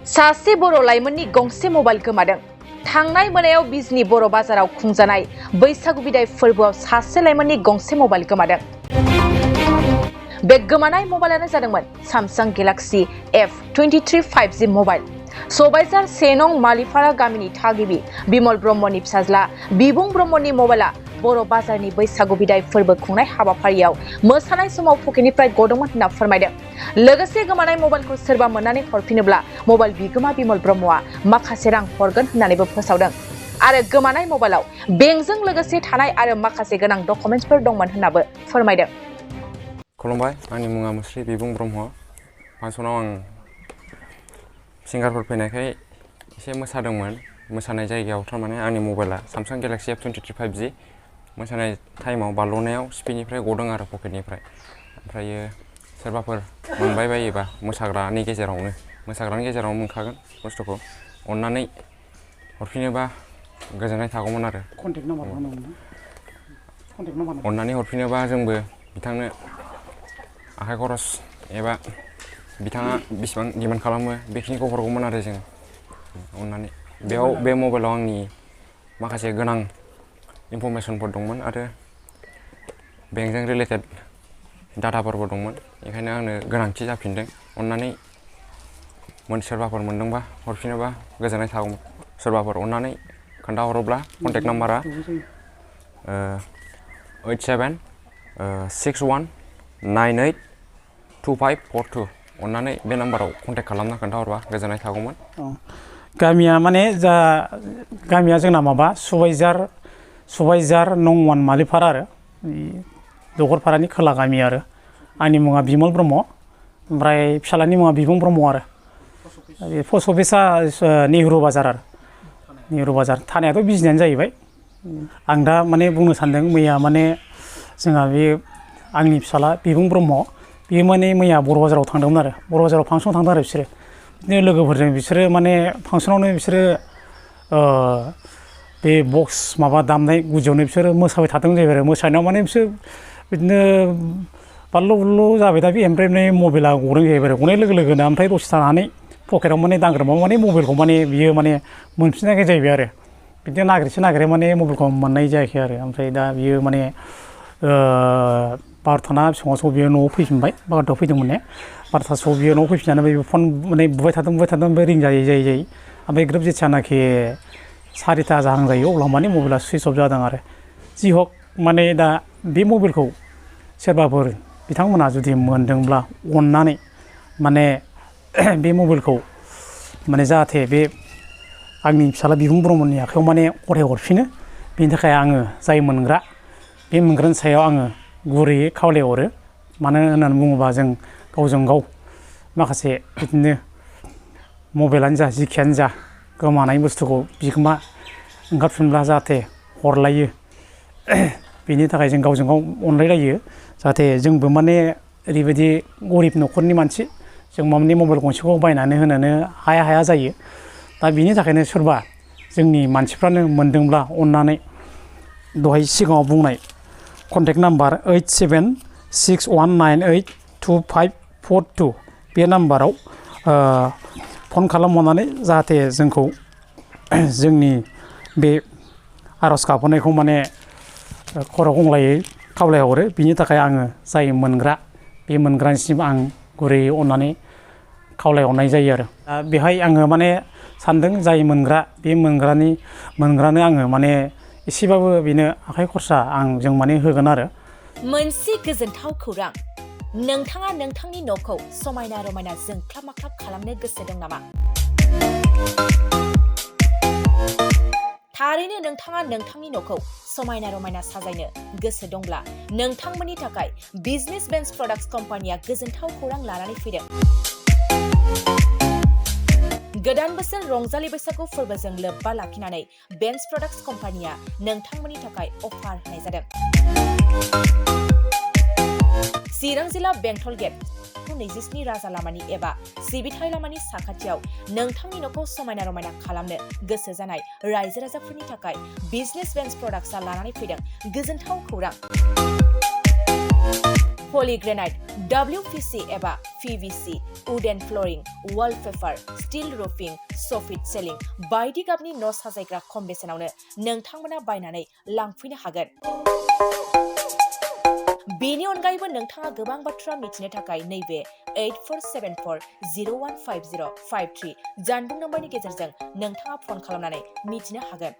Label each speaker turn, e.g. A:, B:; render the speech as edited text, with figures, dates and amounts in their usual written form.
A: सासे बर' लाइमोननि गंसे मबाइल गोमादों। थांनाय मोनायाव बिजनी बर' बाजाराव खुंजानाय बैसागु बिदाय फोरबोआव सासे लाइमोननि गंसे मबाइल गोमादों। बे गोमानाय मबाइलानो जादोंमोन Samsung Galaxy F23 5G mobile. सबाइजार 1 नं मालिपारा गामिनि थागिबि बिमल ब्रह्मनि फिसाज्ला बिबुं ब्रह्मनि मबाइला बर' बाजारनि बैसागु बिदाय फोरबो खुंनाय हाबाफारियाव मोसानाय समाव पकेटनिफ्राय गदोंमोन होनना फोरमायदों। लोगोसे गोमानाय मबाइलखौ सोरबा मोननानै हरफिनोब्ला मबाइल बिगोमा बिमल ब्रह्मआ माखासे रां हरगोन होननानैबो फोसावदों आरो गोमानाय मबाइलाव बेंकजों लोगोसे थानाय आरो माखासे गोनां डकुमेन्टसफोर दंमोन होननाबो फोरमायदों।
B: खुलुमबाय, आंनि मुङा मुस्रि बिबुं ब्रह्म। फांसनाव आं सिंगारफोर फैनायखाय एसे मोसादोंमोन। मोसानाय जायगायाव थारमाने आंनि मबाइला सामसां गेलाक्सि F23 5G मोसानाय टाइमाव बारल'नायाव सिपिनिफ्राय गदों आरो पकेटनिफ्राय। ओमफ्रायो सोरबाफोर मोनबाय बायोबा मोसाग्रानि गेजेरावनो मोनखागोन बुस्थुखौ। अननानै हरफिनोबा गोजोननाय थागौमोन आरो। अननानै हरफिनोबा जोंबो बिथांनो आखाइ खरस एबा बिथाङा बेसेबां डिमान्ड खालामो बेखिनिखौ हरगौमोन आरो जों अननानै। बेयाव बे मबाइलाव आंनि माखासे गोनां इनफरमेसनफोर दंमोन आरो बेंकजों रिलेटेड डाटाफोरबो दंमोन। बेखायनो आंनो गोनांथि जाफिनदों। अननानै सोरबाफोर मोनदोंबा हरफिनोबा गोजोननाय थागौमोन। सोरबाफोर अननानै खोन्थाहरोब्ला कन्टेक्ट नाम्बारा 8761982542 अननानै बे नाम्बाराव कन्टेक्ट खालामना खोन्थाहरबा गोजोननाय थागौमोन।
C: गामिया माने गामिया जोंना माबा सबाइजार नं 1 मालिपारा आरो दगरपारानि खोला गामि आरो। आंनि मुङा बिमल ब्रह्म, ओमफ्राय फिसालानि मुङा बिबुं ब्रह्म आरो। पस्ट अफिसा नेहरू बाजार आरो नेहरू बाजार। थानायाथ' बिजनियानो जाहैबाय। आं दा माने बुंनो सानदों, मैया माने जोंहा बे आंनि फिसाला बिबुं ब्रह्म बियो माने मैया बर' बाजाराव थांदोंमोन आरो। बर' बाजाराव फांसनाव थांदों आरो बिसोरो। बिदिनो लोगोफोरजों बिसोरो माने फांसनावनो बिसोरो बे बक्स माबा दामनाय गुदियावनो बिसोरो मोसाबाय थादों जाहैबाय आरो। मोसानायाव माने बिसोर बिदिनो बाल्ल' बुल्ल' जाबाय दा बे ओमफ्राय मबाइला गदों जाहैबाय आरो। गनाय लोगो लोगोनो ओमफ्राय दसे थानानै पकेटाव माने दांग्रोमाव माने मबाइलखौ माने बियो माने मोनफिनाखै जाहैबाय आरो। बिदिनो नागिरै माने मबाइलखौ मोननाय जायाखै आरो। ओमफ्राय दा बियो माने 12था ना बेसेबांसोआव बियो न'आव फैफिनबाय। 12थायाव फैदोंमोन ने, 12थासोआव बियो न'आव फैफिननानै बे फन माने बुबाय थादों ओमफ्राय रिं जायै ओमफ्राय ग्रोब जेथियानाखि 4था जाहां जायो अब्ला माने मबाइला सुइस अफ जादों आरो। जि हक माने दा बे मबाइलखौ सोरबाफोर बिथांमोना जुदि मोनदोंब्ला अननानै माने बे मबाइलखौ माने जाहाथे बे आंनि फिसाला बिबुं ब्रह्मनि आखायाव माने हरफिनो। बेनि थाखाय आङो जाय मोनग्रा बे मोनग्रानि सायाव आङो गुरैयै खावलायहरो। मानो होननानै बुङोबा जों गावजों गाव माखासे बिदिनो मबाइलानो जा जिखियानो जा गोमानाय बुस्थुखौ बिगोमा ओंखारफिनब्ला जाहाथे हरलायो। बेनि थाखाय जों गावजों गाव अनलायलायो। जाहाथे जोंबो माने ओरैबायदि गरिब न'खरनि मानसि, जों माने मबाइल गंसेखौ बायनानै होनोनो हाया जायो। दा बिनि थाखायनो सोरबा जोंनि मानसिफ्रानो मोनदोंब्ला अननानै दहाय सिगाङाव बुंनाय कन्टेक्ट नाम्बार 8761982542 बे नाम्बाराव फन खालामहरनानै जाहाथे जोंखौ जोंनि बे आर'ज गाबहरनायखौ माने खर' गंग्लायै खावलायहरो। बिनि थाखाय आङो जाय मोनग्रा बे मोनग्रानिसिम आं गुरैयै अननानै खावलायहरनाय जायो आरो। दा बेहाय आङो माने सानदों जाय मोनग्रा बे मोनग्रानो आङो माने एसेबाबो बेनो आखाइ खरसा जों माने होगोन आरो।
A: मोनसे गोजोनथाव खौरां, नोंथाङा नोंथांनि न'खौ समायना रमायना जोंख्लाब माख्लाब खालामनो गोसो दं नामा? थारैनो नोंथाङा नोंथांनि न'खौ समायना रमायना साजायनो गोसो दंब्ला नोंथांमोननि थाखाय बिजनेस बेन्स प्रडाक्ट्स कम्पानिया गोजोनथाव खौरां लानानै फैदों। गोदान बोसोर रंजालि बैसागु फोरबोजों लोब्बा लाखिनानै बेन्स प्रडाक्ट्स कम्पानिया नोंथांमोननि थाखाय अफार होनाय जादों। चिरां जिल्ला बेंटल गेट 27 राजा लामानि एबा सिबिथाय लामानि साखाथियाव नोंथांनि न'खौ समायना रमायना खालामनो गोसो जानाय रायजो राजाफोरनि थाखाय बिजनेस बेन्स प्रडाक्ट्सआ लानानै फैदों गोजोनथाव खौरां। पलिग्रेनाइट, WPC एबा PVC, wooden flooring, wallpaper, steel roofing, soffit ceiling बायदि गाबनि न' साजायग्रा खम बेसेनावनो नोंथांमोना बायनानै लांफैनो हागोन। बेनि अनगायैबो नोंथाङा गोबां बाथ्रा मिथिनो थाखाय नैबे 8474015053 जानबुं नम्बरनि गेजेरजों नोंथाङा फन खालामनानै मिथिनो हागोन।